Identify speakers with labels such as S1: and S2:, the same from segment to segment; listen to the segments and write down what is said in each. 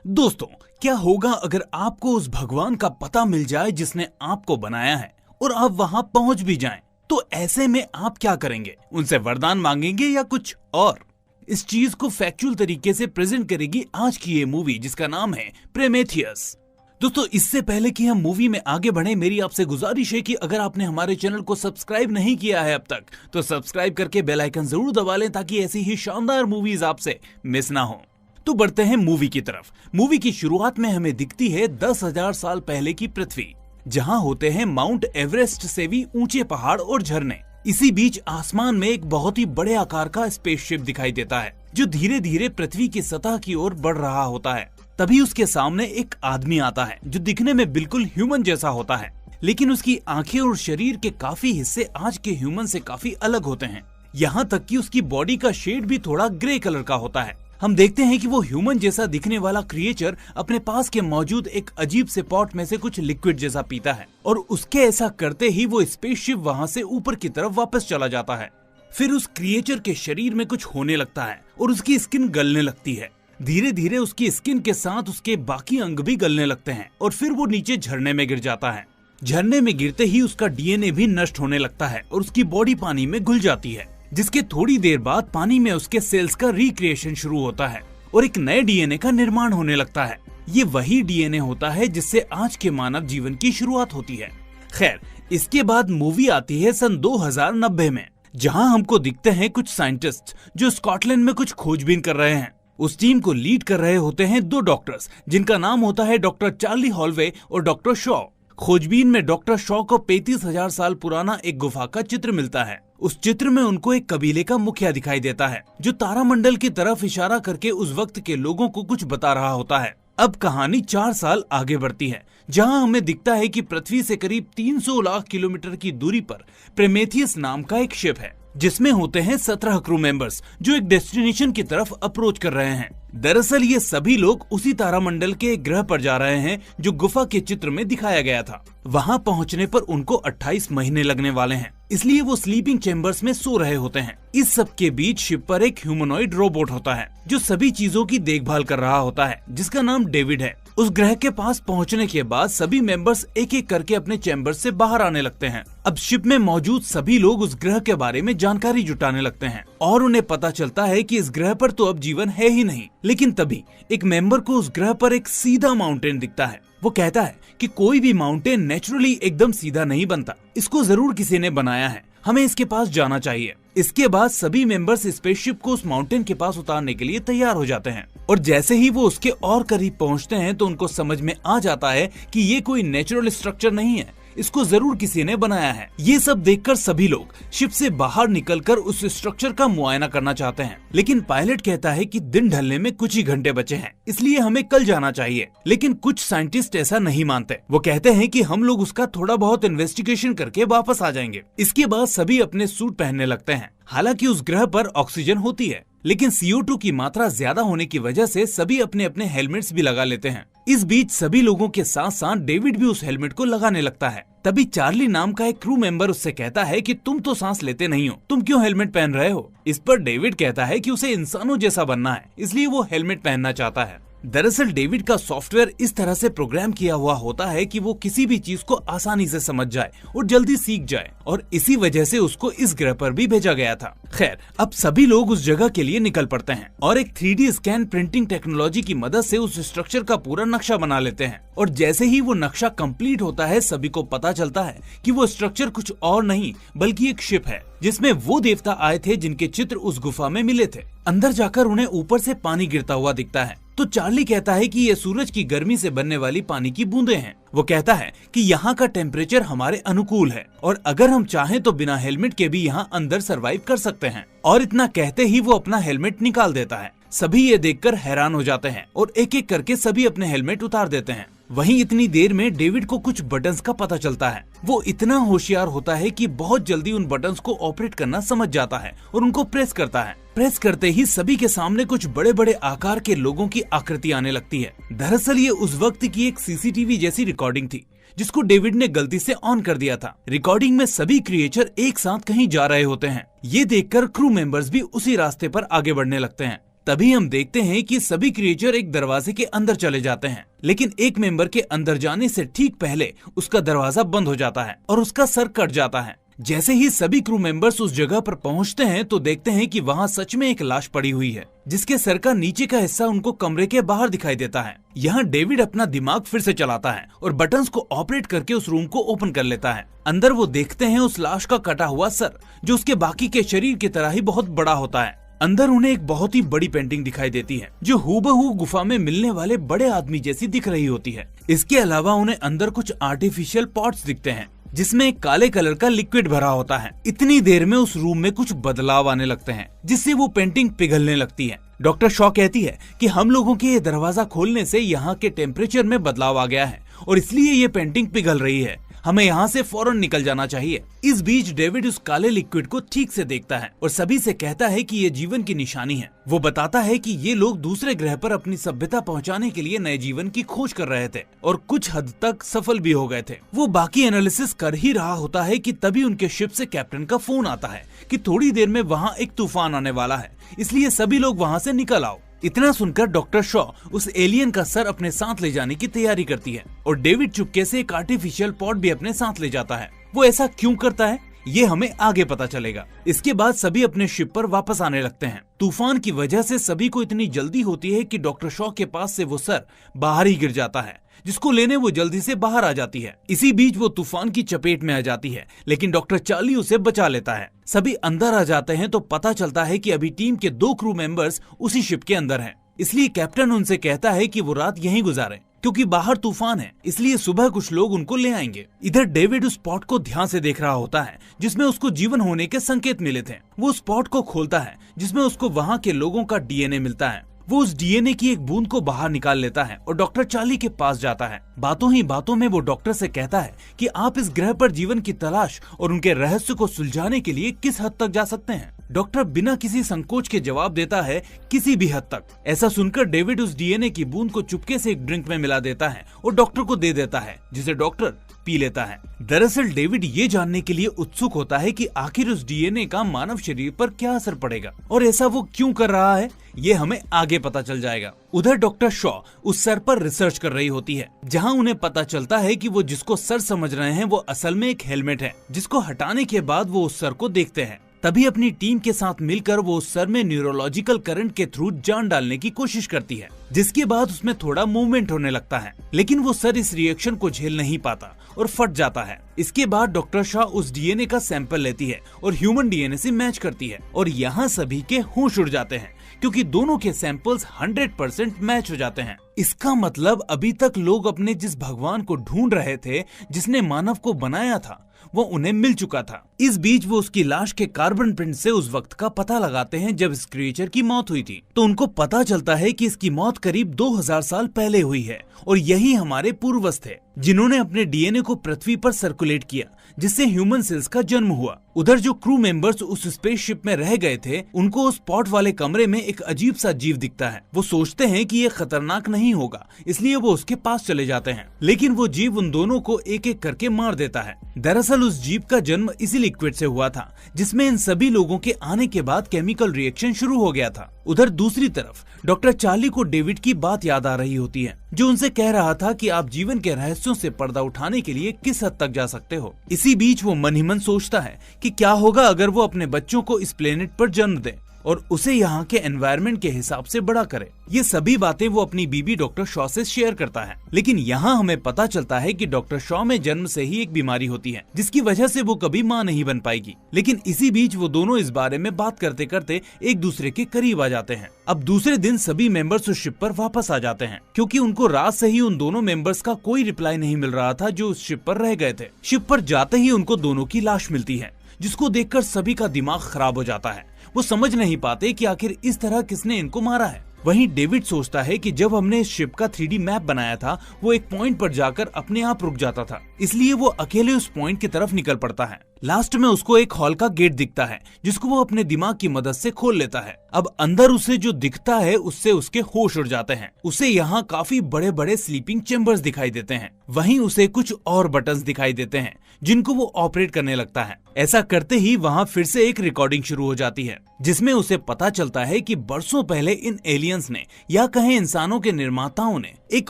S1: दोस्तों, क्या होगा अगर आपको उस भगवान का पता मिल जाए जिसने आपको बनाया है और आप वहां पहुंच भी जाएं? तो ऐसे में आप क्या करेंगे? उनसे वरदान मांगेंगे या कुछ और? इस चीज को फैक्चुअल तरीके से प्रेजेंट करेगी आज की ये मूवी जिसका नाम है प्रोमेथियस। दोस्तों, इससे पहले कि हम मूवी में आगे बढ़े, मेरी आपसे गुजारिश है कि अगर आपने हमारे चैनल को सब्सक्राइब नहीं किया है अब तक, तो सब्सक्राइब करके बेल आइकन जरूर दबा लें ताकि ऐसी ही शानदार मूवीज आपसे मिस ना हो। तो बढ़ते हैं मूवी की तरफ। मूवी की शुरुआत में हमें दिखती है 10,000 साल पहले की पृथ्वी, जहां होते हैं माउंट एवरेस्ट से भी ऊंचे पहाड़ और झरने। इसी बीच आसमान में एक बहुत ही बड़े आकार का स्पेसशिप दिखाई देता है जो धीरे धीरे पृथ्वी की सतह की ओर बढ़ रहा होता है। तभी उसके सामने एक आदमी आता है जो दिखने में बिल्कुल ह्यूमन जैसा होता है, लेकिन उसकी आंखें और शरीर के काफी हिस्से आज के ह्यूमन से काफी अलग होते हैं। यहाँ तक कि उसकी बॉडी का शेड भी थोड़ा ग्रे कलर का होता है। हम देखते हैं कि वो ह्यूमन जैसा दिखने वाला क्रिएचर अपने पास के मौजूद एक अजीब से पॉट में से कुछ लिक्विड जैसा पीता है और उसके ऐसा करते ही वो स्पेसशिप वहाँ से ऊपर की तरफ वापस चला जाता है। फिर उस क्रिएचर के शरीर में कुछ होने लगता है और उसकी स्किन गलने लगती है। धीरे धीरे उसकी स्किन के साथ उसके बाकी अंग भी गलने लगते हैं और फिर वो नीचे झरने में गिर जाता है। झरने में गिरते ही उसका डीएनए भी नष्ट होने लगता है और उसकी बॉडी पानी में घुल जाती है, जिसके थोड़ी देर बाद पानी में उसके सेल्स का रिक्रिएशन शुरू होता है और एक नए डीएनए का निर्माण होने लगता है। ये वही डीएनए होता है जिससे आज के मानव जीवन की शुरुआत होती है। खैर, इसके बाद मूवी आती है सन 2090 में, जहां हमको दिखते हैं कुछ साइंटिस्ट जो स्कॉटलैंड में कुछ खोजबीन कर रहे हैं। उस टीम को लीड कर रहे होते हैं दो डॉक्टर्स जिनका नाम होता है डॉक्टर चार्ली हॉलवे और डॉक्टर शॉ। खोजबीन में डॉक्टर शॉ को 35,000 साल पुराना एक गुफा का चित्र मिलता है। उस चित्र में उनको एक कबीले का मुखिया दिखाई देता है जो तारामंडल की तरफ इशारा करके उस वक्त के लोगों को कुछ बता रहा होता है। अब कहानी 4 साल आगे बढ़ती है, जहां हमें दिखता है कि पृथ्वी से करीब 300 लाख किलोमीटर की दूरी पर प्रोमेथियस नाम का एक शिप है जिसमें होते हैं 17 क्रू मेंबर्स जो एक डेस्टिनेशन की तरफ अप्रोच कर रहे हैं। दरअसल ये सभी लोग उसी तारामंडल के एक ग्रह पर जा रहे हैं जो गुफा के चित्र में दिखाया गया था। वहां पहुंचने पर उनको 28 महीने लगने वाले हैं, इसलिए वो स्लीपिंग चेम्बर्स में सो रहे होते हैं। इस सब के बीच शिप पर एक ह्यूमनॉइड रोबोट होता है जो सभी चीजों की देखभाल कर रहा होता है, जिसका नाम डेविड है। उस ग्रह के पास पहुंचने के बाद सभी मेंबर्स एक एक करके अपने चैम्बर से बाहर आने लगते हैं। अब शिप में मौजूद सभी लोग उस ग्रह के बारे में जानकारी जुटाने लगते हैं और उन्हें पता चलता है कि इस ग्रह पर तो अब जीवन है ही नहीं। लेकिन तभी एक मेंबर को उस ग्रह पर एक सीधा माउंटेन दिखता है। वो कहता है कि कोई भी माउंटेन नेचुरली एकदम सीधा नहीं बनता, इसको जरूर किसी ने बनाया है, हमें इसके पास जाना चाहिए। इसके बाद सभी मेंबर्स स्पेसशिप को उस माउंटेन के पास उतारने के लिए तैयार हो जाते हैं और जैसे ही वो उसके और करीब पहुंचते हैं तो उनको समझ में आ जाता है कि ये कोई नेचुरल स्ट्रक्चर नहीं है, इसको जरूर किसी ने बनाया है। ये सब देखकर सभी लोग शिप से बाहर निकलकर उस स्ट्रक्चर का मुआयना करना चाहते हैं, लेकिन पायलट कहता है कि दिन ढलने में कुछ ही घंटे बचे हैं, इसलिए हमें कल जाना चाहिए। लेकिन कुछ साइंटिस्ट ऐसा नहीं मानते। वो कहते हैं कि हम लोग उसका थोड़ा बहुत इन्वेस्टिगेशन करके वापस आ जाएंगे। इसके बाद सभी अपने सूट पहनने लगते हैं। हालांकि उस ग्रह पर ऑक्सीजन होती है, लेकिन CO2 की मात्रा ज्यादा होने की वजह से सभी अपने अपने हेलमेट्स भी लगा लेते हैं। इस बीच सभी लोगों के साथ साथ डेविड भी उस हेलमेट को लगाने लगता है। तभी चार्ली नाम का एक क्रू मेंबर उससे कहता है कि तुम तो सांस लेते नहीं हो, तुम क्यों हेलमेट पहन रहे हो? इस पर डेविड कहता है कि उसे इंसानों जैसा बनना है, इसलिए वो हेलमेट पहनना चाहता है। दरअसल डेविड का सॉफ्टवेयर इस तरह से प्रोग्राम किया हुआ होता है कि वो किसी भी चीज को आसानी से समझ जाए और जल्दी सीख जाए, और इसी वजह से उसको इस ग्रह पर भी भेजा गया था। खैर, अब सभी लोग उस जगह के लिए निकल पड़ते हैं और एक 3D स्कैन प्रिंटिंग टेक्नोलॉजी की मदद से उस स्ट्रक्चर का पूरा नक्शा बना लेते हैं। और जैसे ही वो नक्शा कंप्लीट होता है, सभी को पता चलता है कि वो स्ट्रक्चर कुछ और नहीं बल्कि एक शिप है जिसमें वो देवता आए थे जिनके चित्र उस गुफा में मिले थे। अंदर जाकर उन्हें ऊपर से पानी गिरता हुआ दिखता है तो चार्ली कहता है कि ये सूरज की गर्मी से बनने वाली पानी की बूंदें हैं। वो कहता है कि यहाँ का टेम्परेचर हमारे अनुकूल है और अगर हम चाहें तो बिना हेलमेट के भी यहाँ अंदर सरवाइव कर सकते हैं। और इतना कहते ही वो अपना हेलमेट निकाल देता है। सभी ये देखकर हैरान हो जाते हैं और एक एक करके सभी अपने हेलमेट उतार देते हैं। वहीं इतनी देर में डेविड को कुछ बटन्स का पता चलता है। वो इतना होशियार होता है कि बहुत जल्दी उन बटन्स को ऑपरेट करना समझ जाता है और उनको प्रेस करता है। प्रेस करते ही सभी के सामने कुछ बड़े बड़े आकार के लोगों की आकृति आने लगती है। दरअसल ये उस वक्त की एक CCTV जैसी रिकॉर्डिंग थी जिसको डेविड ने गलती से ऑन कर दिया था। रिकॉर्डिंग में सभी क्रिएचर एक साथ कहीं जा रहे होते हैं। ये देखकर क्रू मेंबर्स भी उसी रास्ते पर आगे बढ़ने लगते हैं। तभी हम देखते हैं कि सभी क्रिएचर एक दरवाजे के अंदर चले जाते हैं, लेकिन एक मेंबर के अंदर जाने से ठीक पहले उसका दरवाजा बंद हो जाता है और उसका सर कट जाता है। जैसे ही सभी क्रू मेंबर्स उस जगह पर पहुंचते हैं तो देखते हैं कि वहां सच में एक लाश पड़ी हुई है, जिसके सर का नीचे का हिस्सा उनको कमरे के बाहर दिखाई देता है। यहाँ डेविड अपना दिमाग फिर से चलाता है और बटन्स को ऑपरेट करके उस रूम को ओपन कर लेता है। अंदर वो देखते हैं उस लाश का कटा हुआ सर, जो उसके बाकी के शरीर की तरह ही बहुत बड़ा होता है। अंदर उन्हें एक बहुत ही बड़ी पेंटिंग दिखाई देती है, जो हूबहू गुफा में मिलने वाले बड़े आदमी जैसी दिख रही होती है। इसके अलावा उन्हें अंदर कुछ आर्टिफिशियल पॉट्स दिखते हैं, जिसमें एक काले कलर का लिक्विड भरा होता है। इतनी देर में उस रूम में कुछ बदलाव आने लगते हैं, जिससे वो पेंटिंग पिघलने लगती है। डॉक्टर शॉ कहती है कि हम लोगों के ये दरवाजा खोलने से यहाँ के टेम्परेचर में बदलाव आ गया है और इसलिए ये पेंटिंग पिघल रही है। हमें यहाँ से फौरन निकल जाना चाहिए। इस बीच डेविड उस काले लिक्विड को ठीक से देखता है और सभी से कहता है कि ये जीवन की निशानी है। वो बताता है कि ये लोग दूसरे ग्रह पर अपनी सभ्यता पहुंचाने के लिए नए जीवन की खोज कर रहे थे और कुछ हद तक सफल भी हो गए थे। वो बाकी एनालिसिस कर ही रहा होता है कि तभी उनके शिप से कैप्टन का फोन आता है कि थोड़ी देर में वहाँ एक तूफान आने वाला है, इसलिए सभी लोग वहाँ से निकल आओ। इतना सुनकर डॉक्टर शॉ उस एलियन का सर अपने साथ ले जाने की तैयारी करती है और डेविड चुपके से एक आर्टिफिशियल पॉट भी अपने साथ ले जाता है। वो ऐसा क्यों करता है ये हमें आगे पता चलेगा। इसके बाद सभी अपने शिप पर वापस आने लगते हैं। तूफान की वजह से सभी को इतनी जल्दी होती है कि डॉक्टर शॉ के पास से वो सर बाहर ही गिर जाता है, जिसको लेने वो जल्दी से बाहर आ जाती है। इसी बीच वो तूफान की चपेट में आ जाती है, लेकिन डॉक्टर चार्ली उसे बचा लेता है। सभी अंदर आ जाते हैं तो पता चलता है कि अभी टीम के 2 क्रू मेंबर्स उसी शिप के अंदर हैं। इसलिए कैप्टन उनसे कहता है कि वो रात यहीं गुजारें, क्योंकि बाहर तूफान है, इसलिए सुबह कुछ लोग उनको ले आएंगे। इधर डेविड उस स्पॉट को ध्यान से देख रहा होता है, जिसमें उसको जीवन होने के संकेत मिले थे। वो स्पॉट को खोलता है, जिसमें उसको वहाँ के लोगों का डीएनए मिलता है। वो उस डीएनए की एक बूंद को बाहर निकाल लेता है और डॉक्टर चार्ली के पास जाता है। बातों ही बातों में वो डॉक्टर से कहता है कि आप इस ग्रह पर जीवन की तलाश और उनके रहस्य को सुलझाने के लिए किस हद तक जा सकते हैं। डॉक्टर बिना किसी संकोच के जवाब देता है, किसी भी हद तक। ऐसा सुनकर डेविड उस डीएनए की बूंद को चुपके से एक ड्रिंक में मिला देता है और डॉक्टर को दे देता है, जिसे डॉक्टर पी लेता है। दरअसल डेविड ये जानने के लिए उत्सुक होता है कि आखिर उस डीएनए का मानव शरीर पर क्या असर पड़ेगा और ऐसा वो क्यों कर रहा है, ये हमें आगे पता चल जाएगा। उधर डॉक्टर शॉ उस सर पर रिसर्च कर रही होती है, जहां उन्हें पता चलता है कि वो जिसको सर समझ रहे हैं वो असल में एक हेलमेट है, जिसको हटाने के बाद वो उस सर को देखते हैं। तभी अपनी टीम के साथ मिलकर वो उस सर में न्यूरोलॉजिकल करंट के थ्रू जान डालने की कोशिश करती है, जिसके बाद उसमें थोड़ा मूवमेंट होने लगता है, लेकिन वो सर इस रिएक्शन को झेल नहीं पाता और फट जाता है। इसके बाद डॉक्टर शाह उस डीएनए का सैंपल लेती है और ह्यूमन डीएनए से मैच करती है और यहाँ सभी के होश उड़ जाते हैं, क्योंकि दोनों के सैंपल्स 100% मैच हो जाते हैं। इसका मतलब अभी तक लोग अपने जिस भगवान को ढूंढ रहे थे, जिसने मानव को बनाया था, वो उन्हें मिल चुका था। इस बीच वो उसकी लाश के कार्बन प्रिंट से उस वक्त का पता लगाते हैं जब इस क्रिएचर की मौत हुई थी। तो उनको पता चलता है कि इसकी मौत करीब 2000 साल पहले हुई है और यही हमारे पूर्वज थे, जिन्होंने अपने डीएनए को पृथ्वी पर सर्कुलेट किया, जिससे ह्यूमन सेल्स का जन्म हुआ। उधर जो क्रू मेंबर्स उस स्पेसशिप में रह गए थे, उनको उस स्पॉट वाले कमरे में एक अजीब सा जीव दिखता है। वो सोचते हैं कि ये खतरनाक नहीं होगा, इसलिए वो उसके पास चले जाते हैं, लेकिन वो जीव उन दोनों को एक एक करके मार देता है। दरअसल उस जीव का जन्म इसी लिक्विड से हुआ था, जिसमें इन सभी लोगों के आने के बाद केमिकल रिएक्शन शुरू हो गया था। उधर दूसरी तरफ डॉक्टर चार्ली को डेविड की बात याद आ रही होती है, जो उनसे कह रहा था कि आप जीवन के रहस्यों से पर्दा उठाने के लिए किस हद तक जा सकते हो। इसी बीच वो मन ही मन सोचता है कि क्या होगा अगर वो अपने बच्चों को इस प्लेनेट पर जन्म दे और उसे यहाँ के एनवायरनमेंट के हिसाब से बड़ा करे। ये सभी बातें वो अपनी बीबी डॉक्टर शॉ से शेयर करता है, लेकिन यहाँ हमें पता चलता है कि डॉक्टर शॉ में जन्म से ही एक बीमारी होती है, जिसकी वजह से वो कभी माँ नहीं बन पाएगी। लेकिन इसी बीच वो दोनों इस बारे में बात करते करते एक दूसरे के करीब आ जाते हैं। अब दूसरे दिन सभी मेंबर्स उस शिप पर वापस आ जाते हैं, क्योंकि उनको रात से ही उन दोनों मेंबर्स का कोई रिप्लाई नहीं मिल रहा था जो उस शिप पर रह गए थे। शिप पर जाते ही उनको दोनों की लाश मिलती है, जिसको देखकर सभी का दिमाग खराब हो जाता है। वो समझ नहीं पाते कि आखिर इस तरह किसने इनको मारा है। वहीं डेविड सोचता है कि जब हमने इस शिप का 3D मैप बनाया था, वो एक पॉइंट पर जाकर अपने आप रुक जाता था, इसलिए वो अकेले उस पॉइंट की तरफ निकल पड़ता है। लास्ट में उसको एक हॉल का गेट दिखता है जिसको वो अपने दिमाग की मदद से खोल लेता है। अब अंदर उसे जो दिखता है उससे उसके होश उड़ जाते हैं। उसे यहाँ काफी बड़े बड़े स्लीपिंग चेम्बर्स दिखाई देते हैं। वहीं उसे कुछ और बटन्स दिखाई देते हैं जिनको वो ऑपरेट करने लगता है। ऐसा करते ही वहाँ फिर से एक रिकॉर्डिंग शुरू हो जाती है जिसमें उसे पता चलता है कि बरसों पहले इन एलियंस ने या कहें इंसानों के निर्माताओं ने एक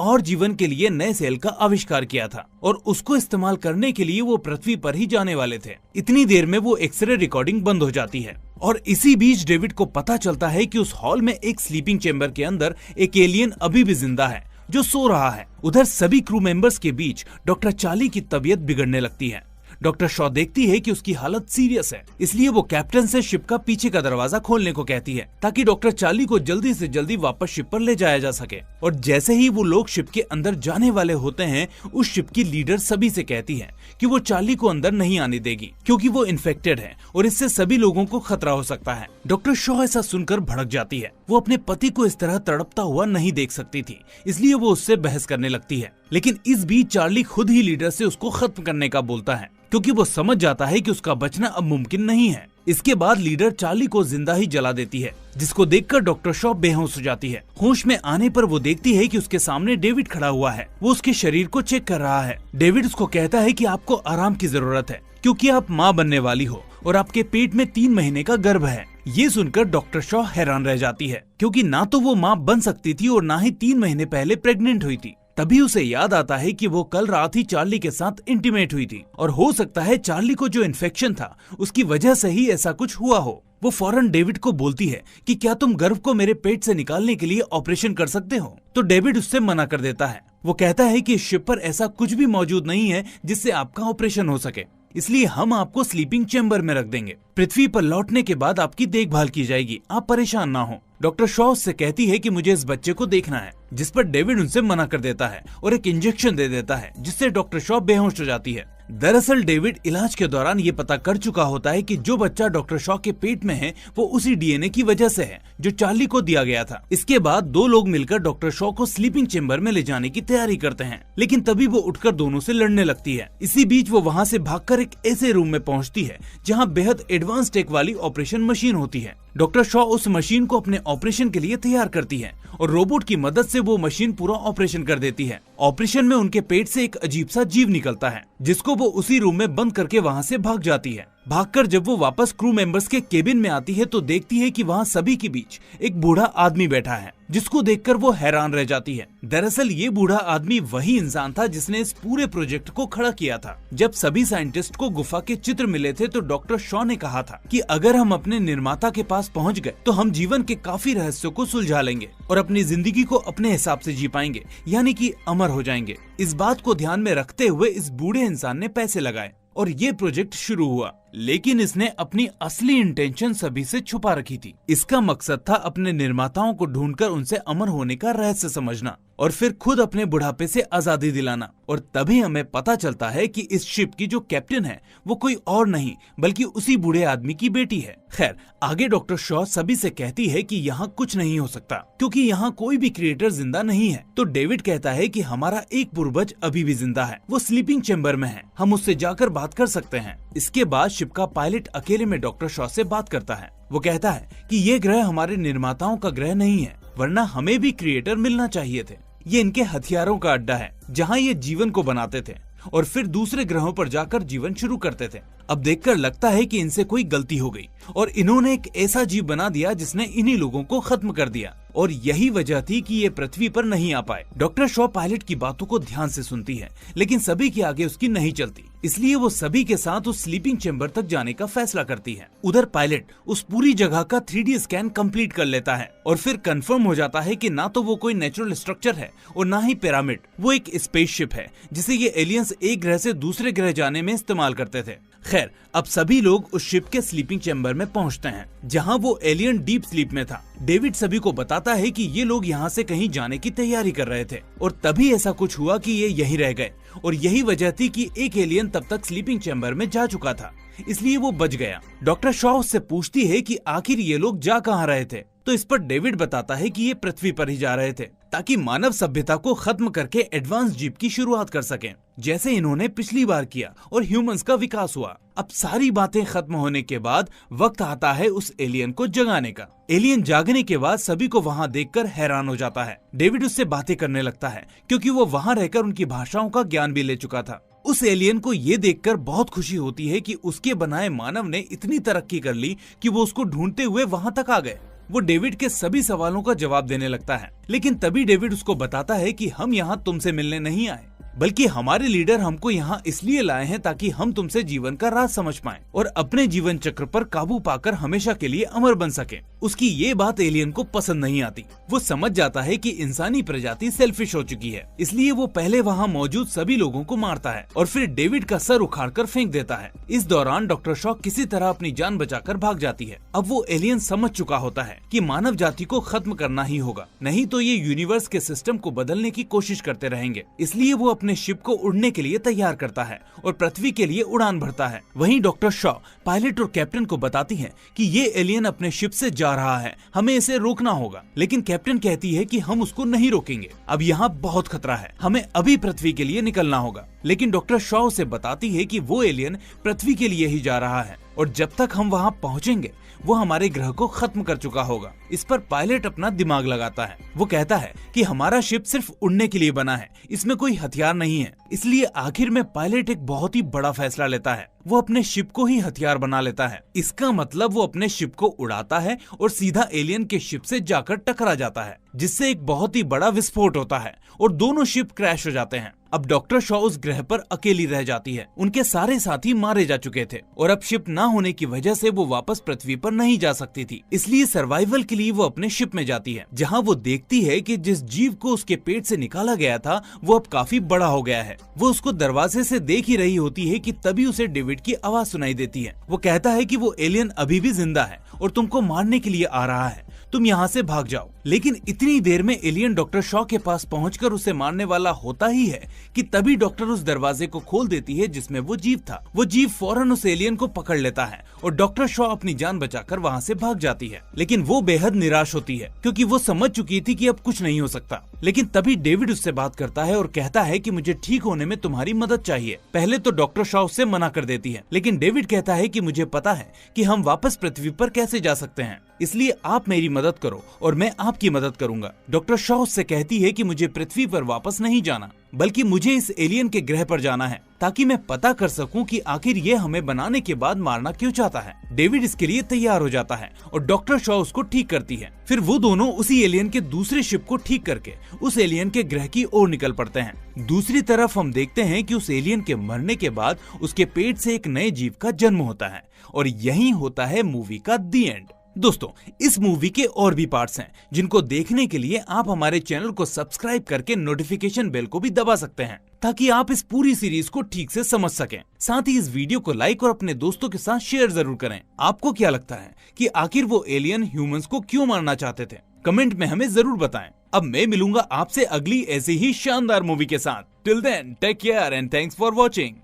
S1: और जीवन के लिए नए सेल का आविष्कार किया था और उसको इस्तेमाल करने के लिए वो पृथ्वी पर ही जाने वाले थे। इतनी देर में वो एक्सरे रिकॉर्डिंग बंद हो जाती है और इसी बीच डेविड को पता चलता है कि उस हॉल में एक स्लीपिंग चेम्बर के अंदर एक एलियन अभी भी जिंदा है जो सो रहा है। उधर सभी क्रू मेंबर्स के बीच डॉक्टर चार्ली की तबीयत बिगड़ने लगती है। डॉक्टर शॉ देखती है कि उसकी हालत सीरियस है, इसलिए वो कैप्टन से शिप का पीछे का दरवाजा खोलने को कहती है ताकि डॉक्टर चार्ली को जल्दी से जल्दी वापस शिप पर ले जाया जा सके। और जैसे ही वो लोग शिप के अंदर जाने वाले होते हैं, उस शिप की लीडर सभी से कहती है कि वो चार्ली को अंदर नहीं आने देगी क्योंकि वो इन्फेक्टेड है और इससे सभी लोगों को खतरा हो सकता है। डॉक्टर शॉ ऐसा सुनकर भड़क जाती है। वो अपने पति को इस तरह तड़पता हुआ नहीं देख सकती थी, इसलिए वो उससे बहस करने लगती है। लेकिन इस बीच चार्ली खुद ही लीडर से उसको खत्म करने का बोलता है क्योंकि वो समझ जाता है कि उसका बचना अब मुमकिन नहीं है। इसके बाद लीडर चार्ली को जिंदा ही जला देती है, जिसको देखकर डॉक्टर शॉ बेहोश हो जाती है। होश में आने पर वो देखती है कि उसके सामने डेविड खड़ा हुआ है। वो उसके शरीर को चेक कर रहा है। डेविड उसको कहता है कि आपको आराम की जरूरत है क्योंकि आप माँ बनने वाली हो और आपके पेट में 3 महीने का गर्भ है। ये सुनकर डॉक्टर शॉ हैरान रह जाती है क्योंकि ना तो वो माँ बन सकती थी और ना ही 3 महीने पहले प्रेग्नेंट हुई थी। तभी उसे याद आता है कि वो कल रात ही चार्ली के साथ इंटीमेट हुई थी और हो सकता है चार्ली को जो इन्फेक्शन था उसकी वजह से ही ऐसा कुछ हुआ हो। वो फौरन डेविड को बोलती है कि क्या तुम गर्भ को मेरे पेट से निकालने के लिए ऑपरेशन कर सकते हो, तो डेविड उससे मना कर देता है। वो कहता है कि शिप पर ऐसा कुछ भी मौजूद नहीं है जिससे आपका ऑपरेशन हो सके, इसलिए हम आपको स्लीपिंग चेम्बर में रख देंगे। पृथ्वी पर लौटने के बाद आपकी देखभाल की जाएगी, आप परेशान ना हो। डॉक्टर शॉ से कहती है कि मुझे इस बच्चे को देखना है, जिस पर डेविड उनसे मना कर देता है और एक इंजेक्शन दे देता है जिससे डॉक्टर शॉ बेहोश हो जाती है। दरअसल डेविड इलाज के दौरान ये पता कर चुका होता है कि जो बच्चा डॉक्टर शॉ के पेट में है वो उसी डीएनए की वजह से है जो चार्ली को दिया गया था। इसके बाद 2 लोग मिलकर डॉक्टर शॉ को स्लीपिंग चेम्बर में ले जाने की तैयारी करते हैं, लेकिन तभी वो उठकर दोनों से लड़ने लगती है। इसी बीच वो वहाँ से भागकर एक ऐसे रूम में पहुँचती है जहाँ बेहद एडवांस टेक वाली ऑपरेशन मशीन होती है। डॉक्टर शॉ उस मशीन को अपने ऑपरेशन के लिए तैयार करती है और रोबोट की मदद से वो मशीन पूरा ऑपरेशन कर देती है। ऑपरेशन में उनके पेट से एक अजीब सा जीव निकलता है जिसको वो उसी रूम में बंद करके वहाँ से भाग जाती है। भागकर जब वो वापस क्रू मेंबर्स के केबिन में आती है तो देखती है कि वहाँ सभी के बीच एक बूढ़ा आदमी बैठा है, जिसको देखकर वो हैरान रह जाती है। दरअसल ये बूढ़ा आदमी वही इंसान था जिसने इस पूरे प्रोजेक्ट को खड़ा किया था। जब सभी साइंटिस्ट को गुफा के चित्र मिले थे तो डॉक्टर शॉ ने कहा था कि अगर हम अपने निर्माता के पास पहुँच गए तो हम जीवन के काफी रहस्यों को सुलझा लेंगे और अपनी जिंदगी को अपने हिसाब से जी पाएंगे, यानी कि अमर हो जाएंगे। इस बात को ध्यान में रखते हुए इस बूढ़े इंसान ने पैसे लगाए और ये प्रोजेक्ट शुरू हुआ, लेकिन इसने अपनी असली इंटेंशन सभी से छुपा रखी थी। इसका मकसद था अपने निर्माताओं को ढूंढकर उनसे अमर होने का रहस्य समझना और फिर खुद अपने बुढ़ापे से आजादी दिलाना। और तभी हमें पता चलता है कि इस शिप की जो कैप्टन है वो कोई और नहीं बल्कि उसी बूढ़े आदमी की बेटी है। खैर, आगे डॉक्टर शॉ सभी से कहती है कि यहाँ कुछ नहीं हो सकता क्योंकि यहाँ कोई भी क्रिएटर जिंदा नहीं है। तो डेविड कहता है कि हमारा एक पूर्वज अभी भी जिंदा है, वो स्लीपिंग चेम्बर में है, हम उससे जाकर बात कर सकते हैं। इसके बाद शिप का पायलट अकेले में डॉक्टर शॉ से बात करता है। वो कहता है कि ये ग्रह हमारे निर्माताओं का ग्रह नहीं है, वरना हमें भी क्रिएटर मिलना चाहिए थे। ये इनके हथियारों का अड्डा है जहाँ ये जीवन को बनाते थे और फिर दूसरे ग्रहों पर जाकर जीवन शुरू करते थे। अब देखकर लगता है कि इनसे कोई गलती हो गई और इन्होंने एक ऐसा जीव बना दिया जिसने इन्हीं लोगों को खत्म कर दिया और यही वजह थी कि ये पृथ्वी पर नहीं आ पाए। डॉक्टर शॉ पायलट की बातों को ध्यान से सुनती है, लेकिन सभी के आगे उसकी नहीं चलती, इसलिए वो सभी के साथ उस स्लीपिंग चेम्बर तक जाने का फैसला करती है। उधर पायलट उस पूरी जगह का 3D स्कैन कंप्लीट कर लेता है और फिर कंफर्म हो जाता है कि ना तो वो कोई नेचुरल स्ट्रक्चर है और ना ही पिरामिड, वो एक स्पेसशिप है जिसे ये एलियंस एक ग्रह से दूसरे ग्रह जाने में इस्तेमाल करते थे। खैर, अब सभी लोग उस शिप के स्लीपिंग चेम्बर में पहुंचते हैं जहां वो एलियन डीप स्लीप में था। डेविड सभी को बताता है कि ये लोग यहाँ से कहीं जाने की तैयारी कर रहे थे और तभी ऐसा कुछ हुआ कि ये यहीं रह गए और यही वजह थी कि एक एलियन तब तक स्लीपिंग चेम्बर में जा चुका था, इसलिए वो बच गया। डॉक्टर शॉ उससे पूछती है कि आखिर ये लोग जा कहाँ रहे थे, तो इस पर डेविड बताता है कि ये पृथ्वी पर ही जा रहे थे। ताकि मानव सभ्यता को खत्म करके एडवांस जीव की शुरुआत कर सकें, जैसे इन्होंने पिछली बार किया और ह्यूमंस का विकास हुआ। अब सारी बातें खत्म होने के बाद वक्त आता है उस एलियन को जगाने का। एलियन जागने के बाद सभी को वहाँ देखकर हैरान हो जाता है। डेविड उससे बातें करने लगता है क्योंकि वो वहाँ रहकर उनकी भाषाओं का ज्ञान भी ले चुका था। उस एलियन को ये देखकर बहुत खुशी होती है कि उसके बनाए मानव ने इतनी तरक्की कर ली कि वो उसको ढूंढते हुए वहाँ तक आ गए। वो डेविड के सभी सवालों का जवाब देने लगता है, लेकिन तभी डेविड उसको बताता है कि हम यहाँ तुमसे मिलने नहीं आए, बल्कि हमारे लीडर हमको यहाँ इसलिए लाए हैं ताकि हम तुमसे जीवन का राज समझ पाएं और अपने जीवन चक्र पर काबू पाकर हमेशा के लिए अमर बन सकें। उसकी ये बात एलियन को पसंद नहीं आती। वो समझ जाता है कि इंसानी प्रजाति सेल्फिश हो चुकी है, इसलिए वो पहले वहाँ मौजूद सभी लोगों को मारता है और फिर डेविड का सर उखाड़कर फेंक देता है। इस दौरान डॉक्टर शॉ किसी तरह अपनी जान बचाकर भाग जाती है। अब वो एलियन समझ चुका होता है कि मानव जाति को खत्म करना ही होगा, नहीं तो ये यूनिवर्स के सिस्टम को बदलने की कोशिश करते रहेंगे। इसलिए वो अपने शिप को उड़ने के लिए तैयार करता है और पृथ्वी के लिए उड़ान भरता है। वहीं डॉक्टर शॉ पायलट और कैप्टन को बताती है कि ये एलियन अपने शिप से जा रहा है, हमें इसे रोकना होगा। लेकिन कैप्टन कहती है कि हम उसको नहीं रोकेंगे, अब यहाँ बहुत खतरा है, हमें अभी पृथ्वी के लिए निकलना होगा। लेकिन डॉक्टर शॉ उसे बताती है कि वो एलियन पृथ्वी के लिए ही जा रहा है और जब तक हम वहाँ पहुँचेंगे वो हमारे ग्रह को खत्म कर चुका होगा। इस पर पायलट अपना दिमाग लगाता है। वो कहता है कि हमारा शिप सिर्फ उड़ने के लिए बना है, इसमें कोई हथियार नहीं है। इसलिए आखिर में पायलट एक बहुत ही बड़ा फैसला लेता है, वो अपने शिप को ही हथियार बना लेता है। इसका मतलब वो अपने शिप को उड़ाता है और सीधा एलियन के शिप से जाकर टकरा जाता है, जिससे एक बहुत ही बड़ा विस्फोट होता है और दोनों शिप क्रैश हो जाते हैं। अब डॉक्टर शॉ उस ग्रह पर अकेली रह जाती है। उनके सारे साथी मारे जा चुके थे और अब शिप ना होने की वजह से वो वापस पृथ्वी पर नहीं जा सकती थी। इसलिए सर्वाइवल के लिए वो अपने शिप में जाती है, जहाँ वो देखती है कि जिस जीव को उसके पेट से निकाला गया था वो अब काफी बड़ा हो गया है। वो उसको दरवाजे से देख ही रही होती है कि तभी उसे डेविड की आवाज सुनाई देती है। वो कहता है कि वो एलियन अभी भी जिंदा है और तुमको मारने के लिए आ रहा है, तुम यहाँ से भाग जाओ। लेकिन इतनी देर में एलियन डॉक्टर शॉ के पास पहुंचकर उसे मारने वाला होता ही है कि तभी डॉक्टर उस दरवाजे को खोल देती है जिसमें वो जीव था। वो जीव फौरन उस एलियन को पकड़ लेता है और डॉक्टर शॉ अपनी जान बचाकर वहाँ से भाग जाती है। लेकिन वो बेहद निराश होती है क्योंकि वो समझ चुकी थी कि अब कुछ नहीं हो सकता। लेकिन तभी डेविड उससे बात करता है और कहता है कि मुझे ठीक होने में तुम्हारी मदद चाहिए। पहले तो डॉक्टर शॉ उससे मना कर देती है, लेकिन डेविड कहता है कि मुझे पता है कि हम वापस पृथ्वी पर कैसे जा सकते हैं, इसलिए आप मेरी मदद करो और मैं आपकी मदद करूंगा। डॉक्टर शॉ उससे कहती है कि मुझे पृथ्वी पर वापस नहीं जाना, बल्कि मुझे इस एलियन के ग्रह पर जाना है ताकि मैं पता कर सकूं कि आखिर ये हमें बनाने के बाद मारना क्यों चाहता है। डेविड इसके लिए तैयार हो जाता है और डॉक्टर शॉ उसको ठीक करती है। फिर वो दोनों उसी एलियन के दूसरे शिप को ठीक करके उस एलियन के ग्रह की ओर निकल पड़ते हैं। दूसरी तरफ हम देखते हैं कि उस एलियन के मरने के बाद उसके पेट से एक नए जीव का जन्म होता है और यही होता है मूवी का दी एंड। दोस्तों, इस मूवी के और भी पार्ट्स हैं जिनको देखने के लिए आप हमारे चैनल को सब्सक्राइब करके नोटिफिकेशन बेल को भी दबा सकते हैं ताकि आप इस पूरी सीरीज को ठीक से समझ सकें। साथ ही इस वीडियो को लाइक और अपने दोस्तों के साथ शेयर जरूर करें। आपको क्या लगता है कि आखिर वो एलियन ह्यूमंस को क्यों मारना चाहते थे? कमेंट में हमें जरूर बताएं। अब मैं मिलूंगा आपसे अगली ऐसी ही शानदार मूवी के साथ। Till then take care and thanks for watching.